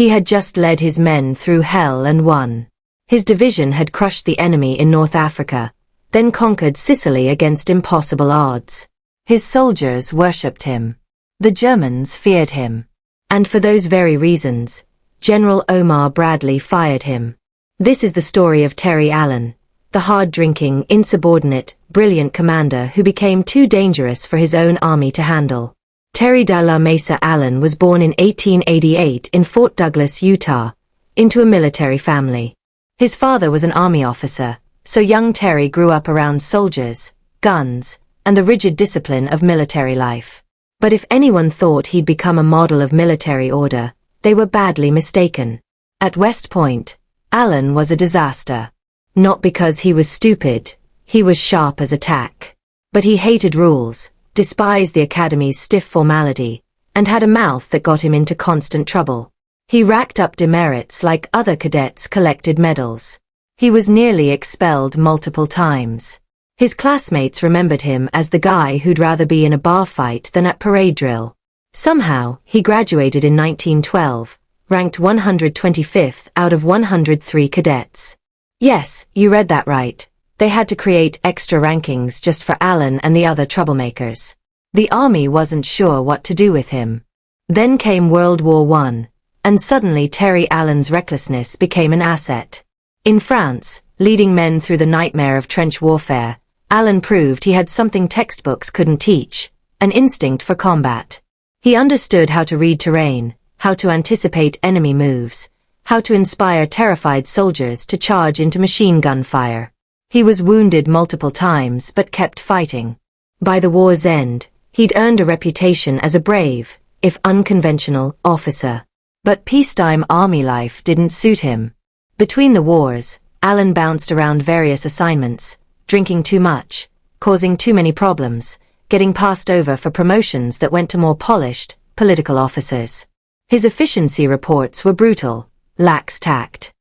He had just led his men through hell and won. His division had crushed the enemy in North Africa, then conquered Sicily against impossible odds. His soldiers worshipped him. The Germans feared him. And for those very reasons, General Omar Bradley fired him. This is the story of Terry Allen, the hard-drinking, insubordinate, brilliant commander who became too dangerous for his own army to handle. Terry de la Mesa Allen was born in 1888 in Fort Douglas, Utah, into a military family. His father was an army officer, so young Terry grew up around soldiers, guns, and the rigid discipline of military life. But if anyone thought he'd become a model of military order, they were badly mistaken. At West Point, Allen was a disaster. Not because he was stupid, he was sharp as a tack. But he hated rules, despised the academy's stiff formality, and had a mouth that got him into constant trouble. He racked up demerits like other cadets collected medals. He was nearly expelled multiple times. His classmates remembered him as the guy who'd rather be in a bar fight than at parade drill. Somehow, he graduated in 1912, ranked 125th out of 103 cadets. Yes, you read that right. They had to create extra rankings just for Allen and the other troublemakers. The army wasn't sure what to do with him. Then came World War I, and suddenly Terry Allen's recklessness became an asset. In France, leading men through the nightmare of trench warfare, Allen proved he had something textbooks couldn't teach, an instinct for combat. He understood how to read terrain, how to anticipate enemy moves, how to inspire terrified soldiers to charge into machine gun fire. He was wounded multiple times but kept fighting. By the war's end, he'd earned a reputation as a brave, if unconventional, officer. But peacetime army life didn't suit him. Between the wars, Allen bounced around various assignments, drinking too much, causing too many problems, getting passed over for promotions that went to more polished, political officers. His efficiency reports were brutal, lax tact.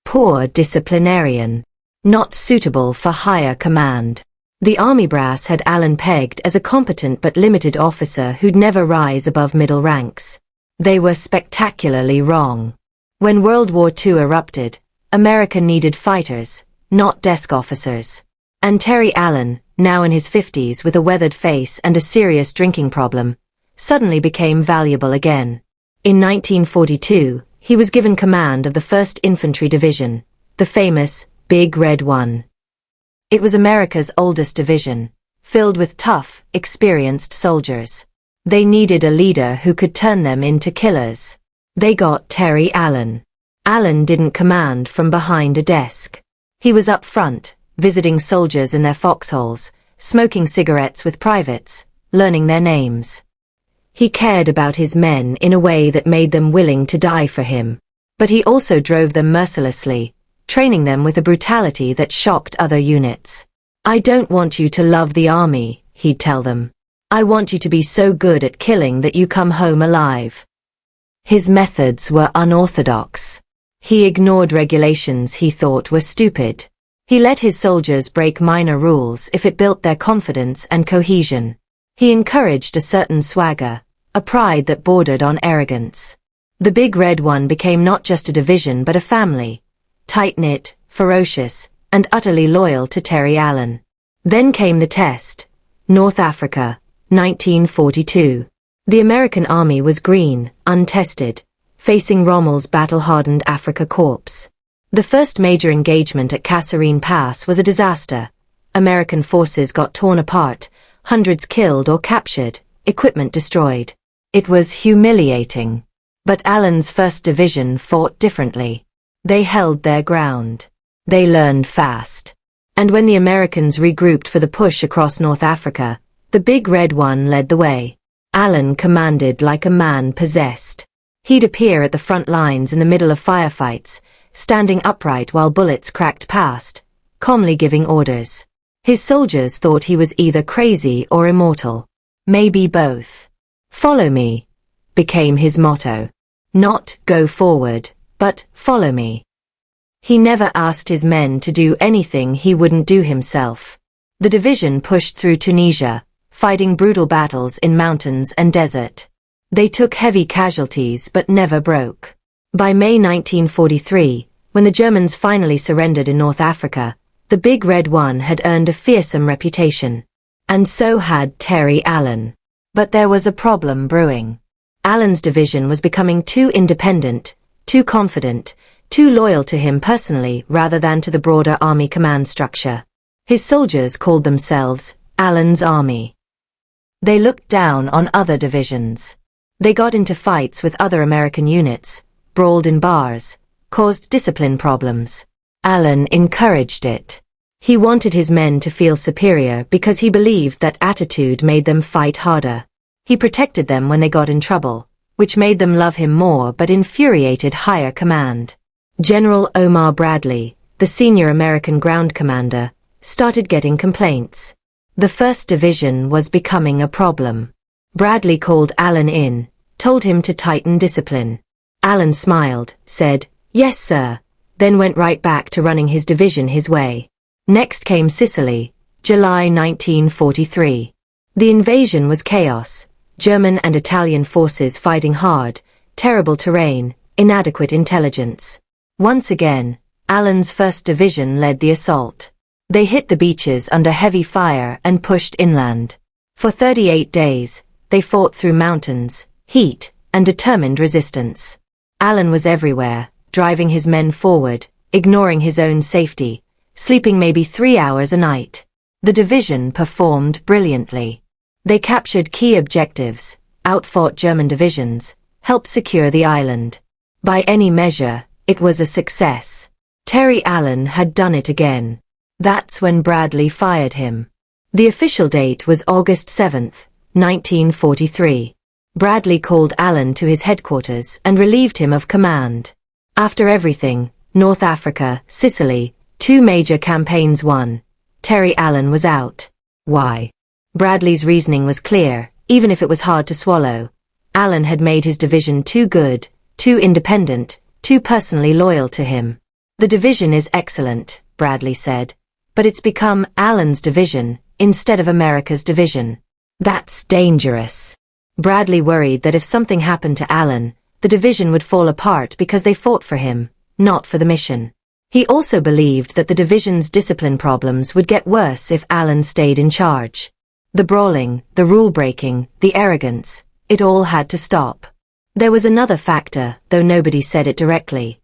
Poor disciplinarian. Not suitable for higher command. The army brass had Allen pegged as a competent but limited officer who'd never rise above middle ranks. They were spectacularly wrong. When World War II erupted, America needed fighters, not desk officers. And Terry Allen, now in his 50s with a weathered face and a serious drinking problem, suddenly became valuable again. In 1942, he was given command of the 1st Infantry Division, the famous Big Red One. It was America's oldest division, filled with tough, experienced soldiers. They needed a leader who could turn them into killers. They got Terry Allen. Allen didn't command from behind a desk. He was up front, visiting soldiers in their foxholes, smoking cigarettes with privates, learning their names. He cared about his men in a way that made them willing to die for him. But he also drove them mercilessly, training them with a brutality that shocked other units. "I don't want you to love the army," he'd tell them. "I want you to be so good at killing that you come home alive." His methods were unorthodox. He ignored regulations he thought were stupid. He let his soldiers break minor rules if it built their confidence and cohesion. He encouraged a certain swagger, a pride that bordered on arrogance. The Big Red One became not just a division but a family, tight-knit, ferocious, and utterly loyal to Terry Allen. Then came the test. North Africa, 1942. The American army was green, untested, facing Rommel's battle-hardened Afrika Korps. The first major engagement at Kasserine Pass was a disaster. American forces got torn apart, hundreds killed or captured, equipment destroyed. It was humiliating. But Allen's 1st Division fought differently. They held their ground. They learned fast. And when the Americans regrouped for the push across North Africa, the Big Red One led the way. Allen commanded like a man possessed. He'd appear at the front lines in the middle of firefights, standing upright while bullets cracked past, calmly giving orders. His soldiers thought he was either crazy or immortal. Maybe both. "Follow me," became his motto. Not "go forward," but "follow me." He never asked his men to do anything he wouldn't do himself. The division pushed through Tunisia, fighting brutal battles in mountains and desert. They took heavy casualties but never broke. By May 1943, when the Germans finally surrendered in North Africa, the Big Red One had earned a fearsome reputation. And so had Terry Allen. But there was a problem brewing. Allen's division was becoming too independent, too confident, too loyal to him personally rather than to the broader army command structure. His soldiers called themselves Allen's Army. They looked down on other divisions. They got into fights with other American units, brawled in bars, caused discipline problems. Allen encouraged it. He wanted his men to feel superior because he believed that attitude made them fight harder. He protected them when they got in trouble, which made them love him more but infuriated higher command. General Omar Bradley, the senior American ground commander, started getting complaints. The 1st Division was becoming a problem. Bradley called Allen in, told him to tighten discipline. Allen smiled, said, "Yes, sir," then went right back to running his division his way. Next came Sicily, July 1943. The invasion was chaos, German and Italian forces fighting hard, terrible terrain, inadequate intelligence. Once again, Allen's 1st Division led the assault. They hit the beaches under heavy fire and pushed inland. For 38 days, they fought through mountains, heat, and determined resistance. Allen was everywhere, driving his men forward, ignoring his own safety, sleeping maybe 3 hours a night. The division performed brilliantly. They captured key objectives, outfought German divisions, helped secure the island. By any measure, it was a success. Terry Allen had done it again. That's when Bradley fired him. The official date was August 7, 1943. Bradley called Allen to his headquarters and relieved him of command. After everything, North Africa, Sicily, 2 major campaigns won, Terry Allen was out. Why? Bradley's reasoning was clear, even if it was hard to swallow. Allen had made his division too good, too independent, too personally loyal to him. "The division is excellent," Bradley said, "but it's become Allen's division instead of America's division. That's dangerous." Bradley worried that if something happened to Allen, the division would fall apart because they fought for him, not for the mission. He also believed that the division's discipline problems would get worse if Allen stayed in charge. The brawling, the rule-breaking, the arrogance, it all had to stop. There was another factor, though nobody said it directly.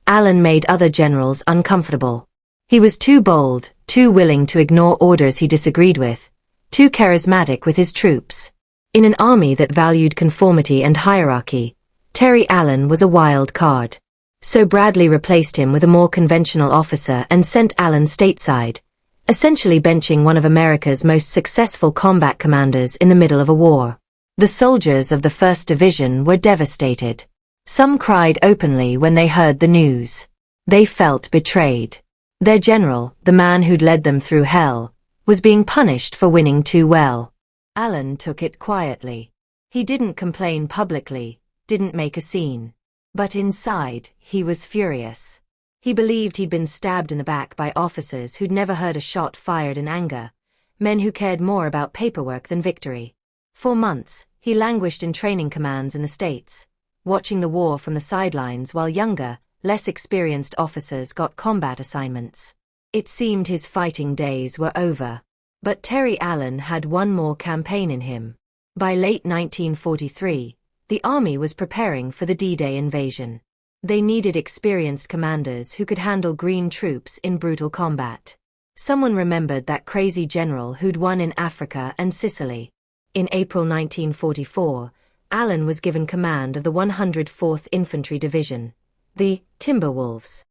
Allen made other generals uncomfortable. He was too bold, too willing to ignore orders he disagreed with, too charismatic with his troops. In an army that valued conformity and hierarchy, Terry Allen was a wild card. So Bradley replaced him with a more conventional officer and sent Allen stateside, essentially benching one of America's most successful combat commanders in the middle of a war. The soldiers of the 1st Division were devastated. Some cried openly when they heard the news. They felt betrayed. Their general, the man who'd led them through hell, was being punished for winning too well. Allen took it quietly. He didn't complain publicly, didn't make a scene. But inside, he was furious. He believed he'd been stabbed in the back by officers who'd never heard a shot fired in anger, men who cared more about paperwork than victory. For months, he languished in training commands in the States, watching the war from the sidelines while younger, less experienced officers got combat assignments. It seemed his fighting days were over. But Terry Allen had one more campaign in him. By late 1943, the army was preparing for the D-Day invasion. They needed experienced commanders who could handle green troops in brutal combat. Someone remembered that crazy general who'd won in Africa and Sicily. In April 1944, Allen was given command of the 104th Infantry Division, the Timberwolves.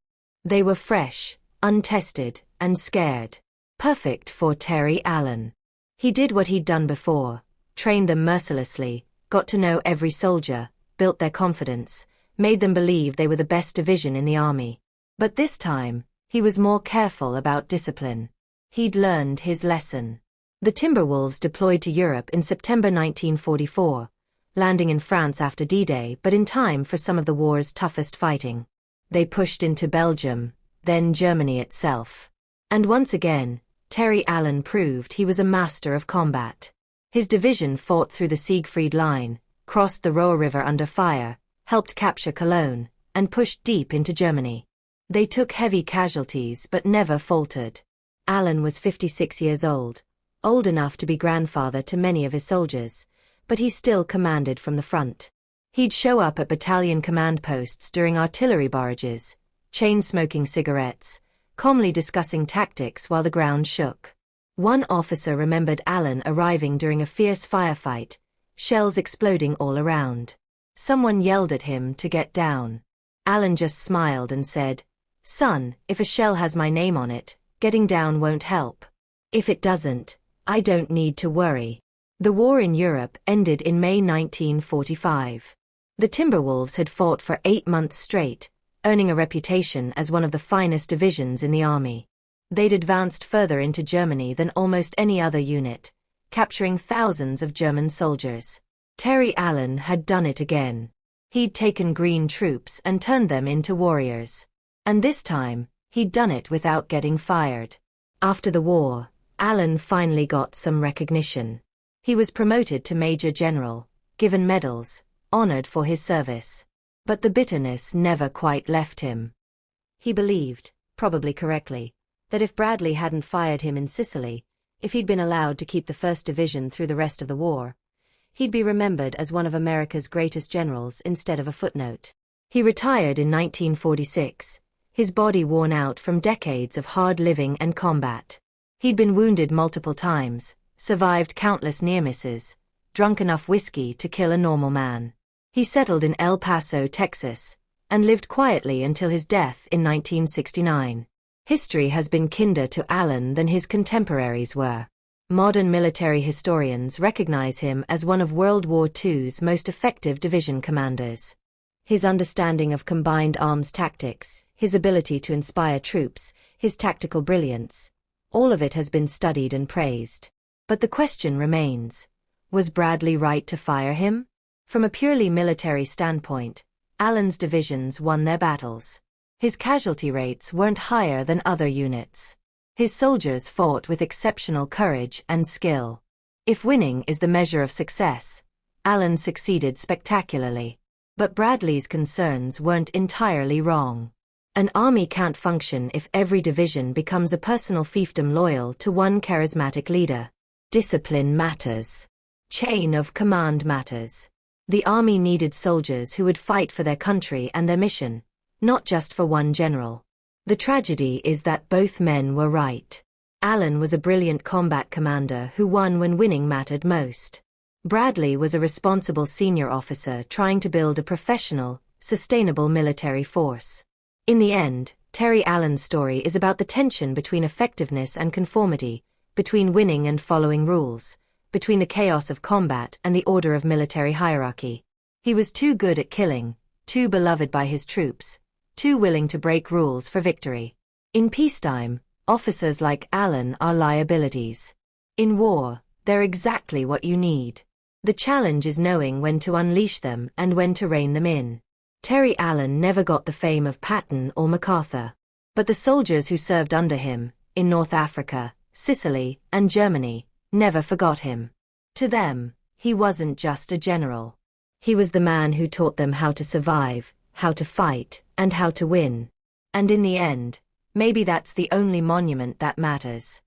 They were fresh, untested, and scared. Perfect for Terry Allen. He did what he'd done before, trained them mercilessly, got to know every soldier, built their confidence, made them believe they were the best division in the army. But this time, he was more careful about discipline. He'd learned his lesson. The Timberwolves deployed to Europe in September 1944, landing in France after D-Day but in time for some of the war's toughest fighting. They pushed into Belgium, then Germany itself. And once again, Terry Allen proved he was a master of combat. His division fought through the Siegfried Line, crossed the Roer River under fire, helped capture Cologne, and pushed deep into Germany. They took heavy casualties but never faltered. Allen was 56 years old enough to be grandfather to many of his soldiers, but he still commanded from the front. He'd show up at battalion command posts during artillery barrages, chain-smoking cigarettes, calmly discussing tactics while the ground shook. One officer remembered Allen arriving during a fierce firefight, shells exploding all around. Someone yelled at him to get down. Allen just smiled and said, "Son, if a shell has my name on it, getting down won't help. If it doesn't, I don't need to worry." The war in Europe ended in May 1945. The Timberwolves had fought for 8 months straight, earning a reputation as one of the finest divisions in the army. They'd advanced further into Germany than almost any other unit, capturing thousands of German soldiers. Terry Allen had done it again. He'd taken green troops and turned them into warriors. And this time, he'd done it without getting fired. After the war, Allen finally got some recognition. He was promoted to Major General, given medals, honored for his service. But the bitterness never quite left him. He believed, probably correctly, that if Bradley hadn't fired him in Sicily, if he'd been allowed to keep the 1st Division through the rest of the war, he'd be remembered as one of America's greatest generals instead of a footnote. He retired in 1946, his body worn out from decades of hard living and combat. He'd been wounded multiple times, survived countless near misses, drunk enough whiskey to kill a normal man. He settled in El Paso, Texas, and lived quietly until his death in 1969. History has been kinder to Allen than his contemporaries were. Modern military historians recognize him as one of World War II's most effective division commanders. His understanding of combined arms tactics, his ability to inspire troops, his tactical brilliance, all of it has been studied and praised. But the question remains, was Bradley right to fire him? From a purely military standpoint, Allen's divisions won their battles. His casualty rates weren't higher than other units. His soldiers fought with exceptional courage and skill. If winning is the measure of success, Allen succeeded spectacularly. But Bradley's concerns weren't entirely wrong. An army can't function if every division becomes a personal fiefdom loyal to one charismatic leader. Discipline matters. Chain of command matters. The army needed soldiers who would fight for their country and their mission, not just for one general. The tragedy is that both men were right. Allen was a brilliant combat commander who won when winning mattered most. Bradley was a responsible senior officer trying to build a professional, sustainable military force. In the end, Terry Allen's story is about the tension between effectiveness and conformity, between winning and following rules, between the chaos of combat and the order of military hierarchy. He was too good at killing, too beloved by his troops, too willing to break rules for victory. In peacetime, officers like Allen are liabilities. In war, they're exactly what you need. The challenge is knowing when to unleash them and when to rein them in. Terry Allen never got the fame of Patton or MacArthur. But the soldiers who served under him, in North Africa, Sicily, and Germany, never forgot him. To them, he wasn't just a general. He was the man who taught them how to survive, how to fight, and how to win. And in the end, maybe that's the only monument that matters.